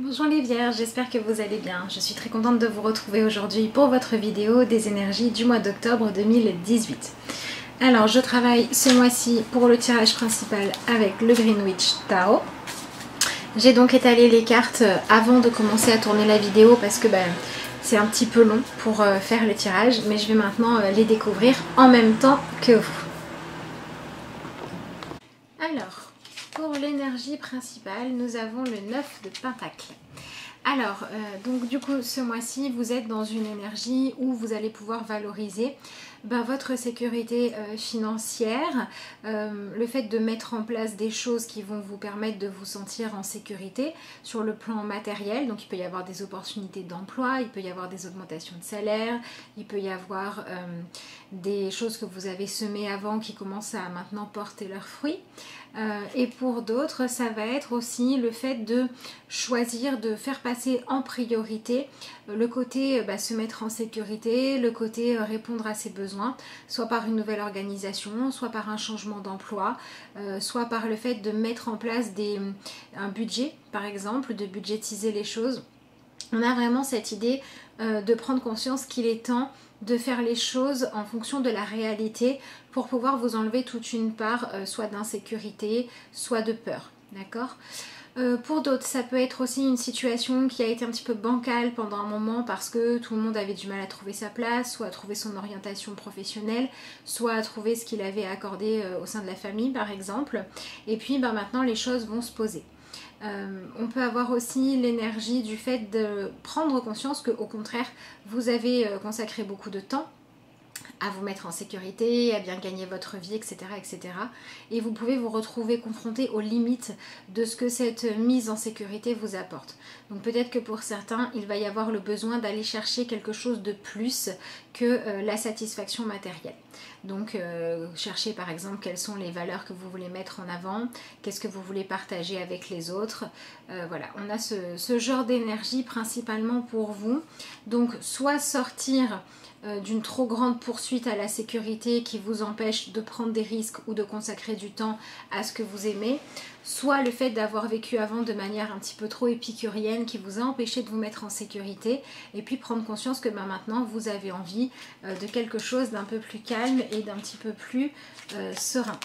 Bonjour les Vierges, j'espère que vous allez bien. Je suis très contente de vous retrouver aujourd'hui pour votre vidéo des énergies du mois d'octobre 2018. Alors je travaille ce mois-ci pour le tirage principal avec le Greenwich Tarot. J'ai donc étalé les cartes avant de commencer à tourner la vidéo parce que c'est un petit peu long pour faire le tirage, mais je vais maintenant les découvrir en même temps que vous. Alors, pour l'énergie principale, nous avons le 9 de Pentacle. Alors, donc du coup, ce mois-ci, vous êtes dans une énergie où vous allez pouvoir valoriser votre sécurité financière, le fait de mettre en place des choses qui vont vous permettre de vous sentir en sécurité sur le plan matériel. Donc il peut y avoir des opportunités d'emploi, il peut y avoir des augmentations de salaire, il peut y avoir des choses que vous avez semées avant qui commencent à maintenant porter leurs fruits. Et pour d'autres, ça va être aussi le fait de choisir de faire passer en priorité le côté se mettre en sécurité, le côté répondre à ses besoins, soit par une nouvelle organisation, soit par un changement d'emploi, soit par le fait de mettre en place un budget, par exemple, de budgétiser les choses. On a vraiment cette idée de prendre conscience qu'il est temps de faire les choses en fonction de la réalité pour pouvoir vous enlever toute une part soit d'insécurité, soit de peur. D'accord ? Pour d'autres, ça peut être aussi une situation qui a été un petit peu bancale pendant un moment parce que tout le monde avait du mal à trouver sa place, soit à trouver son orientation professionnelle, soit à trouver ce qu'il avait accordé au sein de la famille par exemple. Et puis maintenant les choses vont se poser. On peut avoir aussi l'énergie du fait de prendre conscience qu'au contraire, vous avez consacré beaucoup de temps à vous mettre en sécurité, à bien gagner votre vie, etc., etc. Et vous pouvez vous retrouver confronté aux limites de ce que cette mise en sécurité vous apporte. Donc peut-être que pour certains, il va y avoir le besoin d'aller chercher quelque chose de plus que la satisfaction matérielle. Donc cherchez par exemple quelles sont les valeurs que vous voulez mettre en avant, qu'est-ce que vous voulez partager avec les autres. Voilà, on a ce genre d'énergie principalement pour vous. Donc soit sortir d'une trop grande poursuite à la sécurité qui vous empêche de prendre des risques ou de consacrer du temps à ce que vous aimez, soit le fait d'avoir vécu avant de manière un petit peu trop épicurienne qui vous a empêché de vous mettre en sécurité, et puis prendre conscience que maintenant vous avez envie de quelque chose d'un peu plus calme et d'un petit peu plus serein.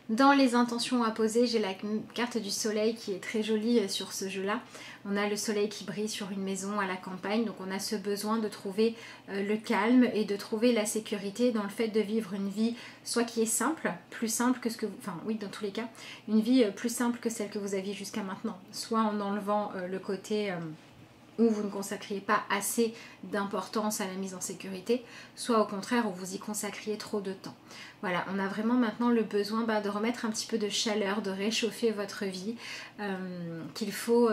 Dans les intentions à poser, j'ai la carte du soleil qui est très jolie sur ce jeu-là. On a le soleil qui brille sur une maison à la campagne, donc on a ce besoin de trouver le calme et de trouver la sécurité dans le fait de vivre une vie soit qui est simple, plus simple que ce que vous... Enfin oui, dans tous les cas, une vie plus simple que celle que vous aviez jusqu'à maintenant. Soit en enlevant le côté... où vous ne consacriez pas assez d'importance à la mise en sécurité, soit au contraire où vous y consacriez trop de temps. Voilà, on a vraiment maintenant le besoin de remettre un petit peu de chaleur, de réchauffer votre vie, qu'il faut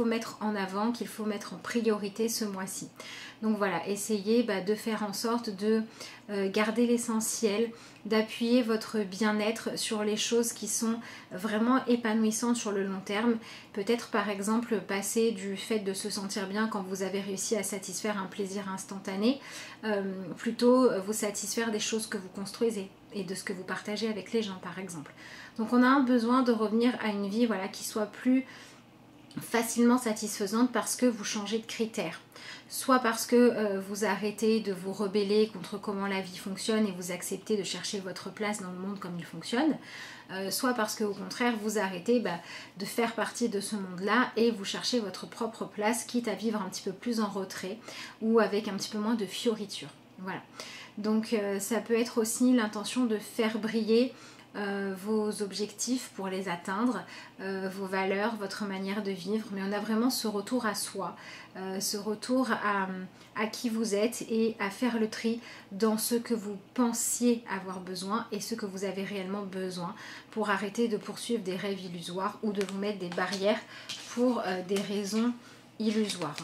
mettre en avant, qu'il faut mettre en priorité ce mois-ci. Donc voilà, essayez de faire en sorte de garder l'essentiel, d'appuyer votre bien-être sur les choses qui sont vraiment épanouissantes sur le long terme. Peut-être par exemple passer du fait de se sentir bien quand vous avez réussi à satisfaire un plaisir instantané, plutôt vous satisfaire des choses que vous construisez et de ce que vous partagez avec les gens par exemple. Donc on a un besoin de revenir à une vie qui soit plus facilement satisfaisante parce que vous changez de critères. Soit parce que vous arrêtez de vous rebeller contre comment la vie fonctionne et vous acceptez de chercher votre place dans le monde comme il fonctionne, soit parce que au contraire vous arrêtez de faire partie de ce monde-là et vous cherchez votre propre place, quitte à vivre un petit peu plus en retrait ou avec un petit peu moins de fioriture. Voilà. Donc ça peut être aussi l'intention de faire briller vos objectifs pour les atteindre, vos valeurs, votre manière de vivre, mais on a vraiment ce retour à soi, ce retour à qui vous êtes et à faire le tri dans ce que vous pensiez avoir besoin et ce que vous avez réellement besoin pour arrêter de poursuivre des rêves illusoires ou de vous mettre des barrières pour des raisons illusoires.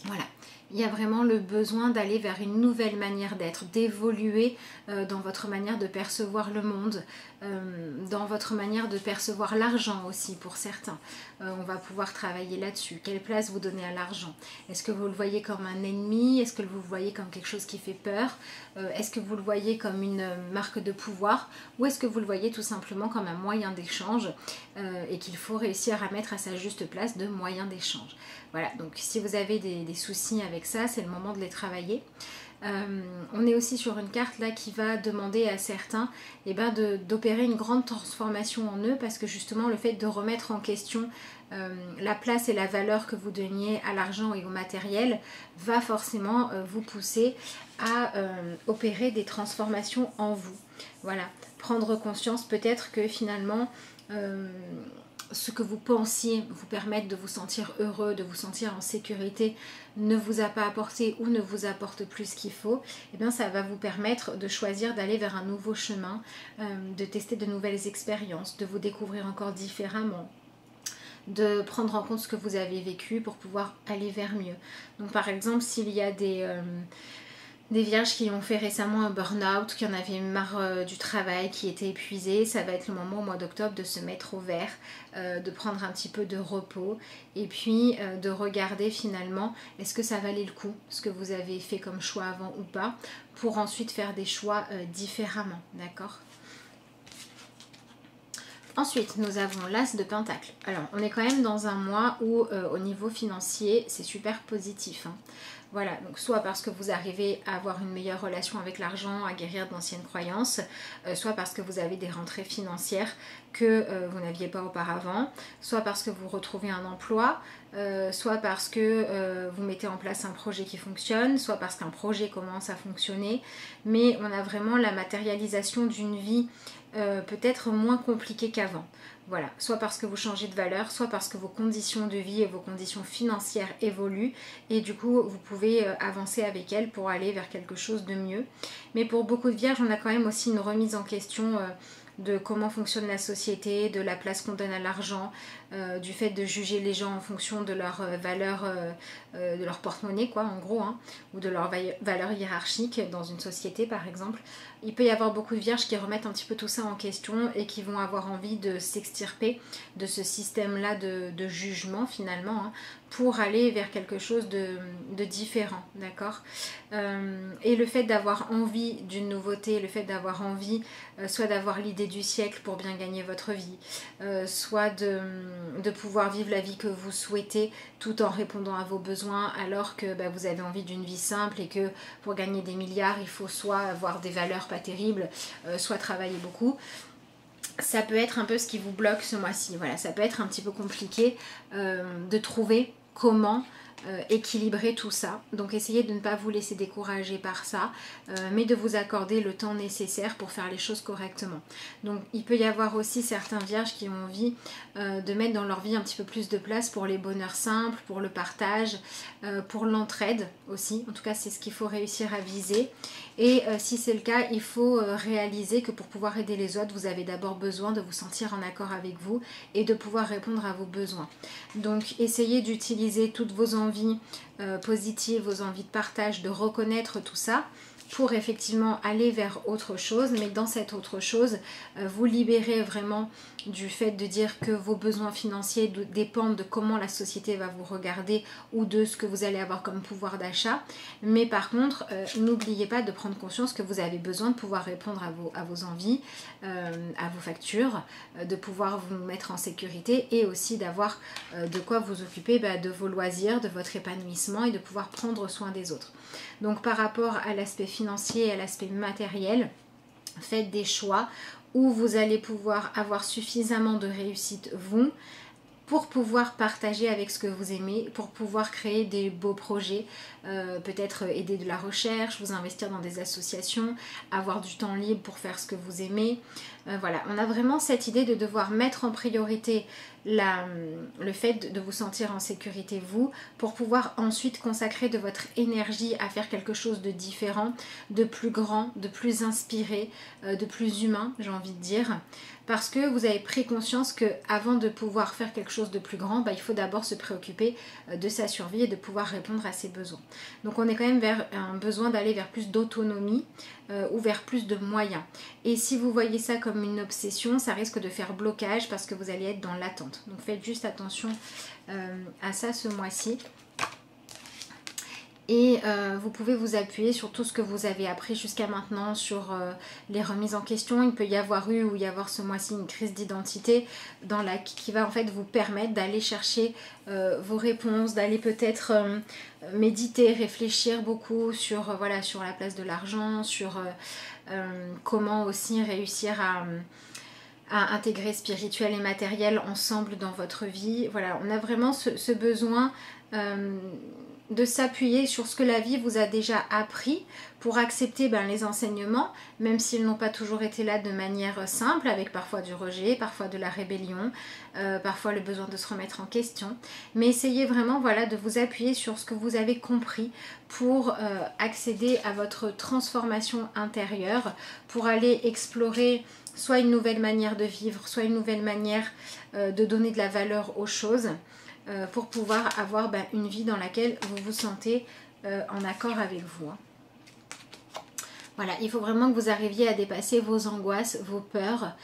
Voilà. Il y a vraiment le besoin d'aller vers une nouvelle manière d'être, d'évoluer dans votre manière de percevoir le monde, dans votre manière de percevoir l'argent aussi pour certains. on va pouvoir travailler là-dessus. Quelle place vous donnez à l'argent? Est-ce que vous le voyez comme un ennemi? Est-ce que vous le voyez comme quelque chose qui fait peur? Est-ce que vous le voyez comme une marque de pouvoir? Ou est-ce que vous le voyez tout simplement comme un moyen d'échange et qu'il faut réussir à mettre à sa juste place de moyen d'échange? Voilà, donc si vous avez des soucis avec ça, c'est le moment de les travailler. On est aussi sur une carte là qui va demander à certains d'opérer une grande transformation en eux, parce que justement le fait de remettre en question la place et la valeur que vous donniez à l'argent et au matériel va forcément vous pousser à opérer des transformations en vous. Voilà, prendre conscience peut-être que finalement ce que vous pensiez vous permettre de vous sentir heureux, de vous sentir en sécurité, ne vous a pas apporté ou ne vous apporte plus qu'il faut, et bien ça va vous permettre de choisir d'aller vers un nouveau chemin, de tester de nouvelles expériences, de vous découvrir encore différemment, de prendre en compte ce que vous avez vécu pour pouvoir aller vers mieux. Donc par exemple, s'il y a des vierges qui ont fait récemment un burn-out, qui en avaient marre du travail, qui étaient épuisées, ça va être le moment au mois d'octobre de se mettre au vert, de prendre un petit peu de repos et puis de regarder finalement est-ce que ça valait le coup, ce que vous avez fait comme choix avant ou pas, pour ensuite faire des choix différemment, d'accord ? Ensuite, nous avons l'As de Pentacle. Alors, on est quand même dans un mois où, au niveau financier, c'est super positif, hein. Voilà, donc soit parce que vous arrivez à avoir une meilleure relation avec l'argent, à guérir d'anciennes croyances, soit parce que vous avez des rentrées financières que vous n'aviez pas auparavant, soit parce que vous retrouvez un emploi, soit parce que vous mettez en place un projet qui fonctionne, soit parce qu'un projet commence à fonctionner, mais on a vraiment la matérialisation d'une vie peut-être moins compliquée qu'avant. Voilà, soit parce que vous changez de valeur, soit parce que vos conditions de vie et vos conditions financières évoluent et du coup vous pouvez avancer avec elles pour aller vers quelque chose de mieux. Mais pour beaucoup de vierges, on a quand même aussi une remise en question de comment fonctionne la société, de la place qu'on donne à l'argent, du fait de juger les gens en fonction de leur valeur, de leur porte-monnaie quoi en gros, hein, ou de leur valeur hiérarchique dans une société par exemple. Il peut y avoir beaucoup de vierges qui remettent un petit peu tout ça en question et qui vont avoir envie de s'extirper de ce système-là de jugement finalement, hein, pour aller vers quelque chose de différent, d'accord. Et le fait d'avoir envie d'une nouveauté, le fait d'avoir envie soit d'avoir l'idée du siècle pour bien gagner votre vie, soit de pouvoir vivre la vie que vous souhaitez tout en répondant à vos besoins, alors que vous avez envie d'une vie simple et que pour gagner des milliards, il faut soit avoir des valeurs pas terribles, soit travailler beaucoup. Ça peut être un peu ce qui vous bloque ce mois-ci. Voilà, ça peut être un petit peu compliqué de trouver comment équilibrer tout ça. Donc essayez de ne pas vous laisser décourager par ça, mais de vous accorder le temps nécessaire pour faire les choses correctement. Donc il peut y avoir aussi certains vierges qui ont envie de mettre dans leur vie un petit peu plus de place pour les bonheurs simples, pour le partage, pour l'entraide aussi. En tout cas, c'est ce qu'il faut réussir à viser. Et si c'est le cas, il faut réaliser que pour pouvoir aider les autres, vous avez d'abord besoin de vous sentir en accord avec vous et de pouvoir répondre à vos besoins. Donc essayez d'utiliser toutes vos envies positives, vos envies de partage, de reconnaître tout ça pour effectivement aller vers autre chose, mais dans cette autre chose, vous libérez vraiment du fait de dire que vos besoins financiers dépendent de comment la société va vous regarder ou de ce que vous allez avoir comme pouvoir d'achat. Mais par contre, n'oubliez pas de prendre conscience que vous avez besoin de pouvoir répondre à vos envies, à vos factures, de pouvoir vous mettre en sécurité et aussi d'avoir de quoi vous occuper de vos loisirs, de votre épanouissement et de pouvoir prendre soin des autres. Donc par rapport à l'aspect financier et à l'aspect matériel, faites des choix où vous allez pouvoir avoir suffisamment de réussite vous pour pouvoir partager avec ce que vous aimez, pour pouvoir créer des beaux projets, peut-être aider de la recherche, vous investir dans des associations, avoir du temps libre pour faire ce que vous aimez. Voilà, on a vraiment cette idée de devoir mettre en priorité le fait de vous sentir en sécurité vous, pour pouvoir ensuite consacrer de votre énergie à faire quelque chose de différent, de plus grand, de plus inspiré, de plus humain, j'ai envie de dire. Parce que vous avez pris conscience qu'avant de pouvoir faire quelque chose de plus grand, il faut d'abord se préoccuper de sa survie et de pouvoir répondre à ses besoins. Donc on est quand même vers un besoin d'aller vers plus d'autonomie ou vers plus de moyens. Et si vous voyez ça comme une obsession, ça risque de faire blocage parce que vous allez être dans l'attente. importante. Donc faites juste attention à ça ce mois-ci. Et vous pouvez vous appuyer sur tout ce que vous avez appris jusqu'à maintenant, sur les remises en question. Il peut y avoir ce mois-ci une crise d'identité qui va en fait vous permettre d'aller chercher vos réponses, d'aller peut-être méditer, réfléchir beaucoup sur, voilà, sur la place de l'argent, sur comment aussi réussir à intégrer spirituel et matériel ensemble dans votre vie. Voilà, on a vraiment ce besoin de s'appuyer sur ce que la vie vous a déjà appris pour accepter les enseignements, même s'ils n'ont pas toujours été là de manière simple, avec parfois du rejet, parfois de la rébellion, parfois le besoin de se remettre en question. Mais essayez vraiment, voilà, de vous appuyer sur ce que vous avez compris pour accéder à votre transformation intérieure, pour aller explorer soit une nouvelle manière de vivre, soit une nouvelle manière de donner de la valeur aux choses, pour pouvoir avoir une vie dans laquelle vous vous sentez en accord avec vous. Voilà, il faut vraiment que vous arriviez à dépasser vos angoisses, vos peurs,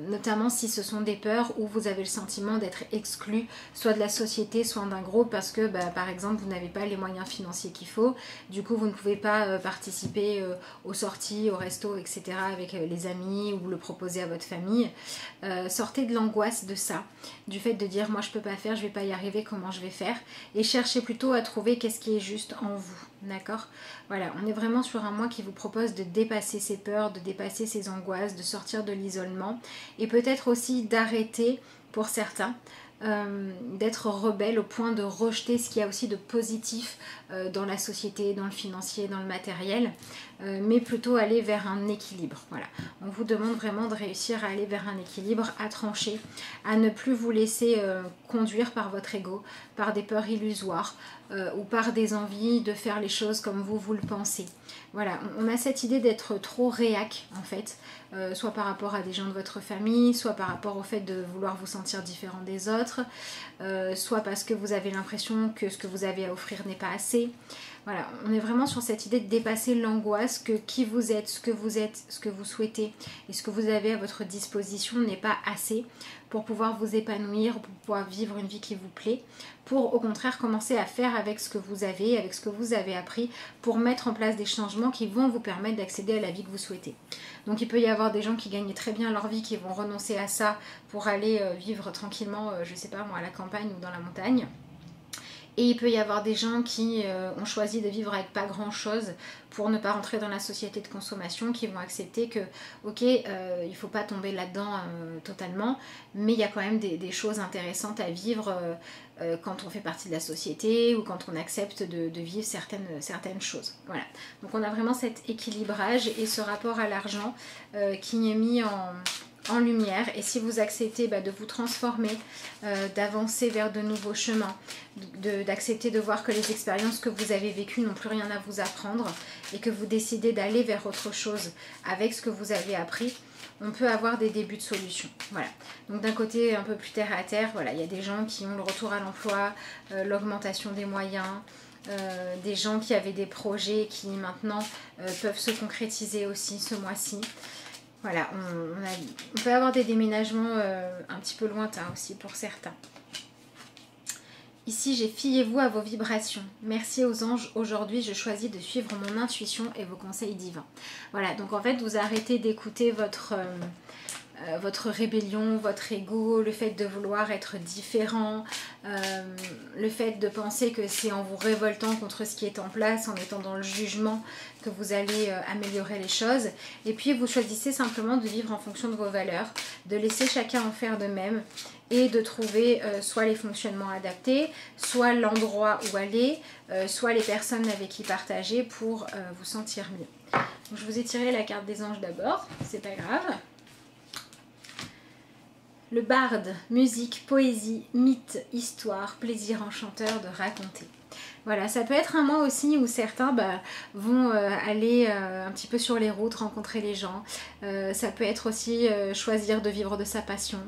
notamment si ce sont des peurs où vous avez le sentiment d'être exclu, soit de la société, soit d'un groupe, parce que par exemple vous n'avez pas les moyens financiers qu'il faut, du coup vous ne pouvez pas participer aux sorties, au resto, etc. avec les amis ou le proposer à votre famille. Sortez de l'angoisse de ça, du fait de dire moi je peux pas faire, je vais pas y arriver, comment je vais faire, et cherchez plutôt à trouver qu'est-ce qui est juste en vous, d'accord? Voilà, on est vraiment sur un mois qui vous propose de dépasser ses peurs, de dépasser ses angoisses, de sortir de l'isolement, et peut-être aussi d'arrêter, pour certains, d'être rebelle au point de rejeter ce qu'il y a aussi de positif dans la société, dans le financier, dans le matériel, mais plutôt aller vers un équilibre. Voilà. On vous demande vraiment de réussir à aller vers un équilibre, à trancher, à ne plus vous laisser conduire par votre ego, par des peurs illusoires ou par des envies de faire les choses comme vous le pensez. Voilà, on a cette idée d'être trop réac en fait, soit par rapport à des gens de votre famille, soit par rapport au fait de vouloir vous sentir différent des autres, soit parce que vous avez l'impression que ce que vous avez à offrir n'est pas assez. Voilà, on est vraiment sur cette idée de dépasser l'angoisse que qui vous êtes, ce que vous souhaitez et ce que vous avez à votre disposition n'est pas assez pour pouvoir vous épanouir, pour pouvoir vivre une vie qui vous plaît, pour au contraire commencer à faire avec ce que vous avez appris, pour mettre en place des changements qui vont vous permettre d'accéder à la vie que vous souhaitez. Donc il peut y avoir des gens qui gagnent très bien leur vie, qui vont renoncer à ça pour aller vivre tranquillement, je sais pas moi, à la campagne ou dans la montagne. Et il peut y avoir des gens qui ont choisi de vivre avec pas grand chose pour ne pas rentrer dans la société de consommation, qui vont accepter que ok, il ne faut pas tomber là-dedans totalement, mais il y a quand même des choses intéressantes à vivre quand on fait partie de la société ou quand on accepte de vivre certaines choses. Voilà. Donc on a vraiment cet équilibrage et ce rapport à l'argent qui est mis en lumière. Et si vous acceptez de vous transformer, d'avancer vers de nouveaux chemins, d'accepter de voir que les expériences que vous avez vécues n'ont plus rien à vous apprendre et que vous décidez d'aller vers autre chose avec ce que vous avez appris, on peut avoir des débuts de solutions. Voilà. Donc d'un côté un peu plus terre à terre, voilà, il y a des gens qui ont le retour à l'emploi, l'augmentation des moyens, des gens qui avaient des projets qui maintenant peuvent se concrétiser aussi ce mois-ci. Voilà, on peut avoir des déménagements un petit peu lointains aussi pour certains. Ici, j'ai fiez-vous à vos vibrations. Merci aux anges, aujourd'hui je choisis de suivre mon intuition et vos conseils divins. Voilà, donc en fait vous arrêtez d'écouter votre rébellion, votre ego, le fait de vouloir être différent, le fait de penser que c'est en vous révoltant contre ce qui est en place, en étant dans le jugement, que vous allez améliorer les choses. Et puis vous choisissez simplement de vivre en fonction de vos valeurs, de laisser chacun en faire de même et de trouver soit les fonctionnements adaptés, soit l'endroit où aller, soit les personnes avec qui partager pour vous sentir mieux. Donc, je vous ai tiré la carte des anges d'abord, c'est pas grave. Le barde, musique, poésie, mythe, histoire, plaisir enchanteur de raconter. Voilà, ça peut être un mois aussi où certains vont aller un petit peu sur les routes, rencontrer les gens. Ça peut être aussi choisir de vivre de sa passion.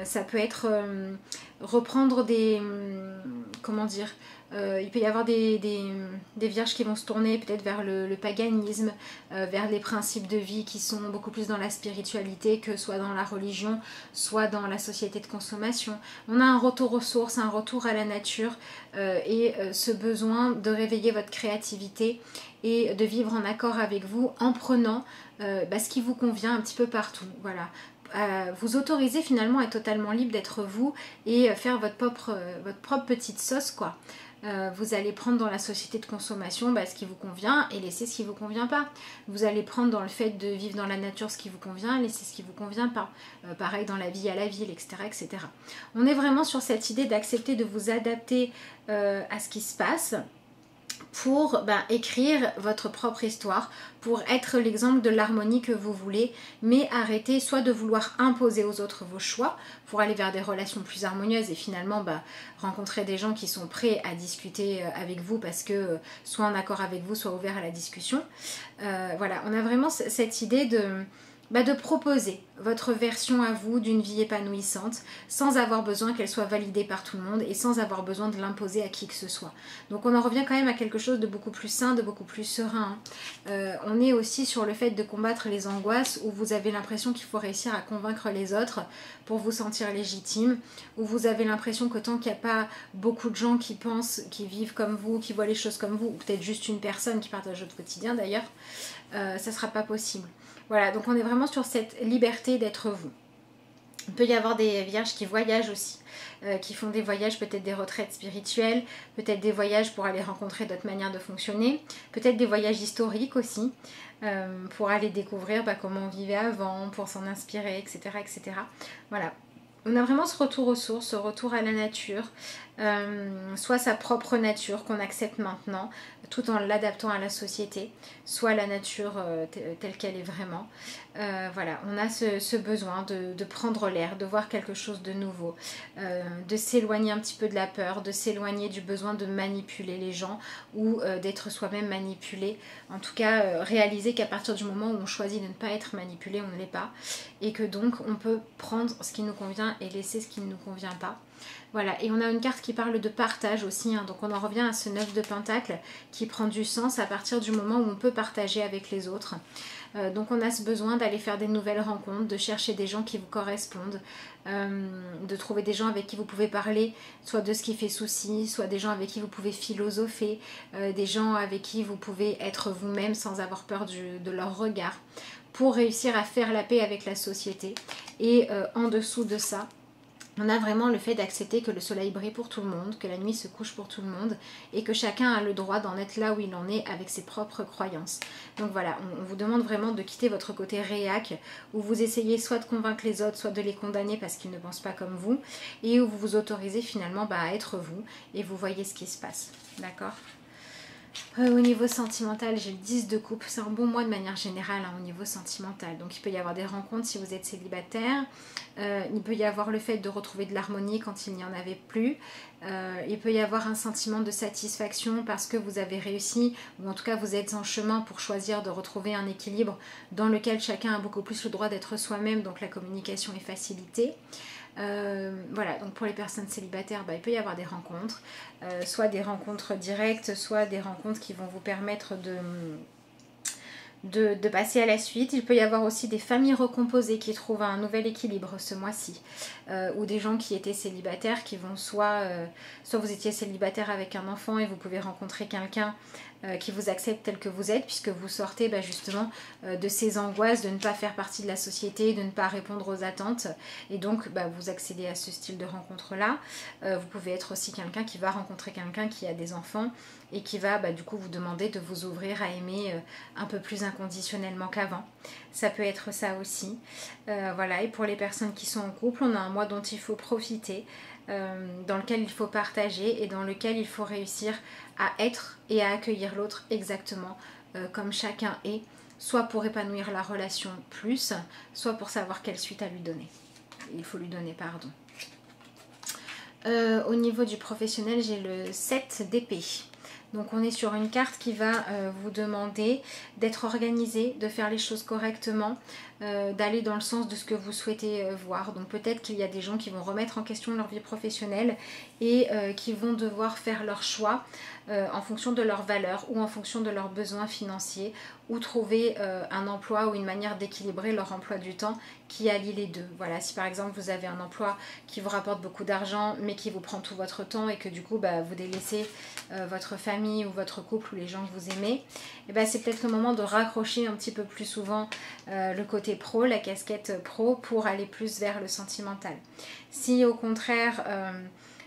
Ça peut être reprendre comment dire, il peut y avoir des vierges qui vont se tourner peut-être vers le paganisme, vers les principes de vie qui sont beaucoup plus dans la spiritualité que soit dans la religion, soit dans la société de consommation. On a un retour aux sources, un retour à la nature et ce besoin de réveiller votre créativité et de vivre en accord avec vous en prenant ce qui vous convient un petit peu partout. Voilà. Vous autorisez finalement à être totalement libre d'être vous et faire votre propre petite sauce, quoi. Vous allez prendre dans la société de consommation ce qui vous convient et laisser ce qui ne vous convient pas. Vous allez prendre dans le fait de vivre dans la nature ce qui vous convient et laisser ce qui ne vous convient pas. Pareil dans la vie à la ville, etc., etc. On est vraiment sur cette idée d'accepter de vous adapter à ce qui se passe pour écrire votre propre histoire, pour être l'exemple de l'harmonie que vous voulez, mais arrêtez soit de vouloir imposer aux autres vos choix pour aller vers des relations plus harmonieuses et finalement rencontrer des gens qui sont prêts à discuter avec vous parce que soit en accord avec vous, soit ouverts à la discussion. Voilà, on a vraiment cette idée de proposer votre version à vous d'une vie épanouissante sans avoir besoin qu'elle soit validée par tout le monde et sans avoir besoin de l'imposer à qui que ce soit. Donc on en revient quand même à quelque chose de beaucoup plus sain, de beaucoup plus serein. On est aussi sur le fait de combattre les angoisses où vous avez l'impression qu'il faut réussir à convaincre les autres pour vous sentir légitime, où vous avez l'impression que tant qu'il n'y a pas beaucoup de gens qui pensent, qui vivent comme vous, qui voient les choses comme vous, ou peut-être juste une personne qui partage votre quotidien d'ailleurs, ça ne sera pas possible. Voilà, donc on est vraiment sur cette liberté d'être vous. Il peut y avoir des vierges qui voyagent aussi, qui font des voyages, peut-être des retraites spirituelles, peut-être des voyages pour aller rencontrer d'autres manières de fonctionner, peut-être des voyages historiques aussi, pour aller découvrir comment on vivait avant, pour s'en inspirer, etc., etc. Voilà. On a vraiment ce retour aux sources, ce retour à la nature, soit sa propre nature qu'on accepte maintenant, tout en l'adaptant à la société, soit la nature telle qu'elle est vraiment. Voilà, on a ce besoin de prendre l'air, de voir quelque chose de nouveau, de s'éloigner un petit peu de la peur, de s'éloigner du besoin de manipuler les gens ou d'être soi-même manipulé. En tout cas, réaliser qu'à partir du moment où on choisit de ne pas être manipulé, on ne l'est pas. Et que donc on peut prendre ce qui nous convient et laisser ce qui ne nous convient pas. Voilà, et on a une carte qui parle de partage aussi, hein. Donc on en revient à ce 9 de Pentacle qui prend du sens à partir du moment où on peut partager avec les autres. Donc on a ce besoin d'aller faire des nouvelles rencontres, de chercher des gens qui vous correspondent, de trouver des gens avec qui vous pouvez parler, soit de ce qui fait souci, soit des gens avec qui vous pouvez philosopher, des gens avec qui vous pouvez être vous-même sans avoir peur de leur regard, pour réussir à faire la paix avec la société. Et en dessous de ça, on a vraiment le fait d'accepter que le soleil brille pour tout le monde, que la nuit se couche pour tout le monde et que chacun a le droit d'en être là où il en est avec ses propres croyances. Donc voilà, on vous demande vraiment de quitter votre côté réac où vous essayez soit de convaincre les autres, soit de les condamner parce qu'ils ne pensent pas comme vous et où vous vous autorisez finalement à être vous et vous voyez ce qui se passe. D'accord ? Au niveau sentimental, j'ai le 10 de coupe. C'est un bon mois de manière générale au niveau sentimental. Donc il peut y avoir des rencontres si vous êtes célibataire. Il peut y avoir le fait de retrouver de l'harmonie quand il n'y en avait plus. Il peut y avoir un sentiment de satisfaction parce que vous avez réussi, ou en tout cas vous êtes en chemin pour choisir de retrouver un équilibre dans lequel chacun a beaucoup plus le droit d'être soi-même, donc la communication est facilitée. Voilà, donc pour les personnes célibataires, il peut y avoir des rencontres, soit des rencontres directes, soit des rencontres qui vont vous permettre de passer à la suite. Il peut y avoir aussi des familles recomposées qui trouvent un nouvel équilibre ce mois-ci, ou des gens qui étaient célibataires qui vont soit vous étiez célibataire avec un enfant et vous pouvez rencontrer quelqu'un qui vous accepte tel que vous êtes, puisque vous sortez justement de ces angoisses de ne pas faire partie de la société, de ne pas répondre aux attentes, et donc vous accédez à ce style de rencontre-là. Vous pouvez être aussi quelqu'un qui va rencontrer quelqu'un qui a des enfants et qui va du coup vous demander de vous ouvrir à aimer un peu plus inconditionnellement qu'avant. Ça peut être ça aussi. Voilà, et pour les personnes qui sont en couple, on a un mois dont il faut profiter, dans lequel il faut partager et dans lequel il faut réussir à être et à accueillir l'autre exactement comme chacun est, soit pour épanouir la relation plus, soit pour savoir quelle suite à lui donner. Il faut lui donner, pardon. Au niveau du professionnel, j'ai le 7 d'épée. Donc on est sur une carte qui va vous demander d'être organisé, de faire les choses correctement, d'aller dans le sens de ce que vous souhaitez voir. Donc peut-être qu'il y a des gens qui vont remettre en question leur vie professionnelle et qui vont devoir faire leur choix en fonction de leurs valeurs ou en fonction de leurs besoins financiers, ou trouver un emploi ou une manière d'équilibrer leur emploi du temps qui allie les deux. Voilà, si par exemple vous avez un emploi qui vous rapporte beaucoup d'argent mais qui vous prend tout votre temps et que du coup vous délaissez votre famille ou votre couple ou les gens que vous aimez, et c'est peut-être le moment de raccrocher un petit peu plus souvent le côté pro, la casquette pro, pour aller plus vers le sentimental. Si au contraire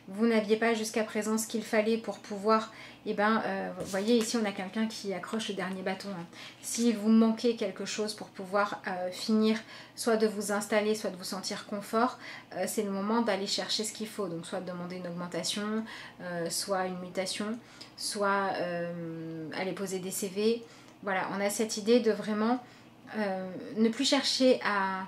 vous n'aviez pas jusqu'à présent ce qu'il fallait pour pouvoir, vous voyez ici on a quelqu'un qui accroche le dernier bâton. Si vous manquez quelque chose pour pouvoir finir, soit de vous installer, soit de vous sentir confort, c'est le moment d'aller chercher ce qu'il faut. Donc soit de demander une augmentation, soit une mutation, soit aller poser des CV. Voilà, on a cette idée de vraiment ne plus chercher à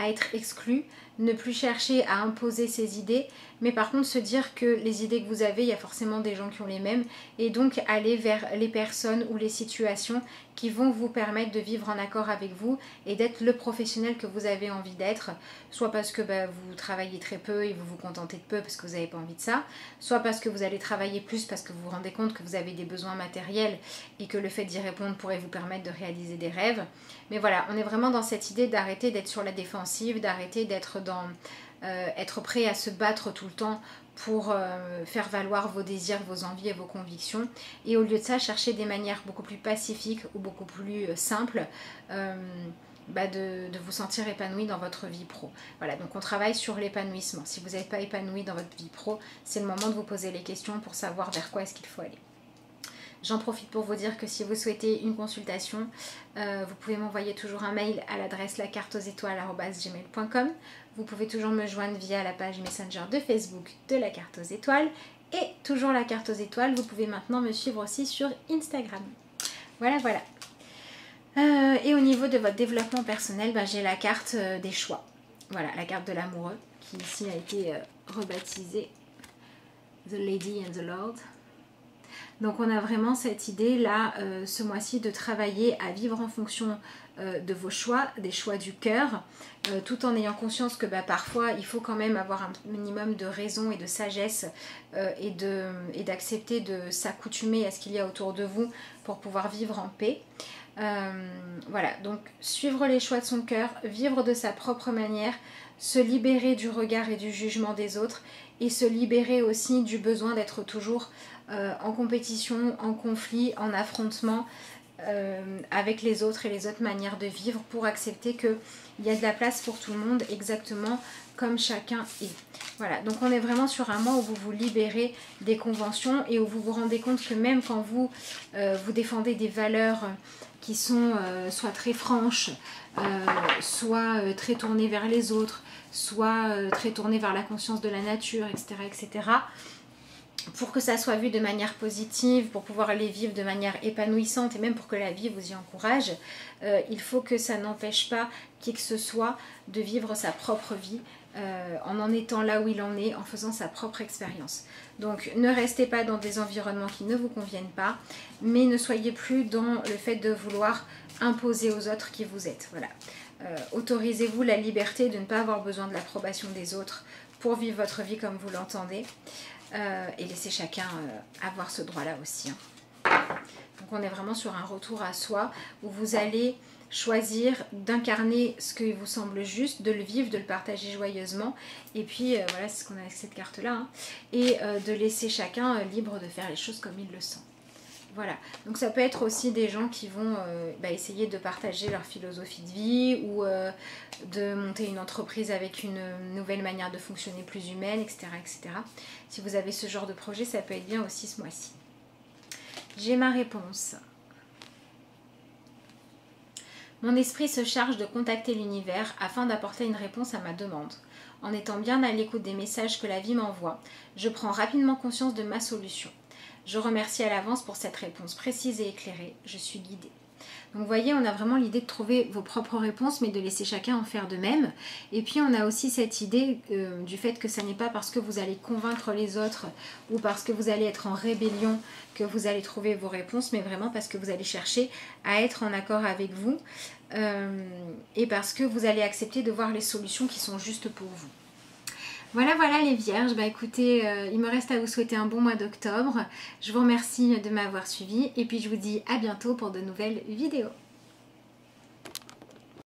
être exclu, ne plus chercher à imposer ses idées, mais par contre se dire que les idées que vous avez, il y a forcément des gens qui ont les mêmes, et donc aller vers les personnes ou les situations qui vont vous permettre de vivre en accord avec vous et d'être le professionnel que vous avez envie d'être, soit parce que vous travaillez très peu et vous vous contentez de peu parce que vous n'avez pas envie de ça, soit parce que vous allez travailler plus parce que vous vous rendez compte que vous avez des besoins matériels et que le fait d'y répondre pourrait vous permettre de réaliser des rêves. Mais voilà, on est vraiment dans cette idée d'arrêter d'être sur la défensive, d'arrêter d'être dans être prêt à se battre tout le temps pour faire valoir vos désirs, vos envies et vos convictions, et au lieu de ça chercher des manières beaucoup plus pacifiques ou beaucoup plus simples de vous sentir épanoui dans votre vie pro. Voilà, donc on travaille sur l'épanouissement. Si vous n'êtes pas épanoui dans votre vie pro, c'est le moment de vous poser les questions pour savoir vers quoi est-ce qu'il faut aller. J'en profite pour vous dire que si vous souhaitez une consultation, vous pouvez m'envoyer toujours un mail à l'adresse lacarteauxétoiles@gmail.com. Vous pouvez toujours me joindre via la page Messenger de Facebook de la carte aux étoiles. Et toujours la carte aux étoiles, vous pouvez maintenant me suivre aussi sur Instagram. Voilà, voilà. Et au niveau de votre développement personnel, j'ai la carte des choix. Voilà, la carte de l'amoureux, qui ici a été rebaptisée The Lady and the Lord. Donc on a vraiment cette idée là, ce mois-ci, de travailler à vivre en fonction de vos choix, des choix du cœur, tout en ayant conscience que parfois il faut quand même avoir un minimum de raison et de sagesse et d'accepter de s'accoutumer à ce qu'il y a autour de vous pour pouvoir vivre en paix. Voilà, donc suivre les choix de son cœur, vivre de sa propre manière, se libérer du regard et du jugement des autres, et se libérer aussi du besoin d'être toujours en compétition, en conflit, en affrontement avec les autres et les autres manières de vivre, pour accepter qu'il y a de la place pour tout le monde exactement comme chacun est. Voilà, donc on est vraiment sur un mois où vous vous libérez des conventions et où vous vous rendez compte que même quand vous défendez des valeurs qui sont soit très franches, soit très tournées vers les autres, soit très tournées vers la conscience de la nature, etc., etc., pour que ça soit vu de manière positive, pour pouvoir les vivre de manière épanouissante et même pour que la vie vous y encourage, il faut que ça n'empêche pas qui que ce soit de vivre sa propre vie en étant là où il en est, en faisant sa propre expérience. Donc ne restez pas dans des environnements qui ne vous conviennent pas, mais ne soyez plus dans le fait de vouloir imposer aux autres qui vous êtes. Voilà. Autorisez-vous la liberté de ne pas avoir besoin de l'approbation des autres pour vivre votre vie comme vous l'entendez. Et laissez chacun avoir ce droit-là aussi. Donc on est vraiment sur un retour à soi où vous allez choisir d'incarner ce qui vous semble juste, de le vivre, de le partager joyeusement. Et puis voilà, c'est ce qu'on a avec cette carte-là. Et de laisser chacun libre de faire les choses comme il le sent. Voilà, donc ça peut être aussi des gens qui vont essayer de partager leur philosophie de vie ou de monter une entreprise avec une nouvelle manière de fonctionner plus humaine, etc., etc. Si vous avez ce genre de projet, ça peut être bien aussi ce mois-ci. J'ai ma réponse. Mon esprit se charge de contacter l'univers afin d'apporter une réponse à ma demande. En étant bien à l'écoute des messages que la vie m'envoie, je prends rapidement conscience de ma solution. Je remercie à l'avance pour cette réponse précise et éclairée. Je suis guidée. Donc vous voyez, on a vraiment l'idée de trouver vos propres réponses, mais de laisser chacun en faire de même. Et puis on a aussi cette idée du fait que ça n'est pas parce que vous allez convaincre les autres ou parce que vous allez être en rébellion que vous allez trouver vos réponses, mais vraiment parce que vous allez chercher à être en accord avec vous et parce que vous allez accepter de voir les solutions qui sont justes pour vous. Voilà, voilà les vierges, bah écoutez, il me reste à vous souhaiter un bon mois d'octobre. Je vous remercie de m'avoir suivi et puis je vous dis à bientôt pour de nouvelles vidéos.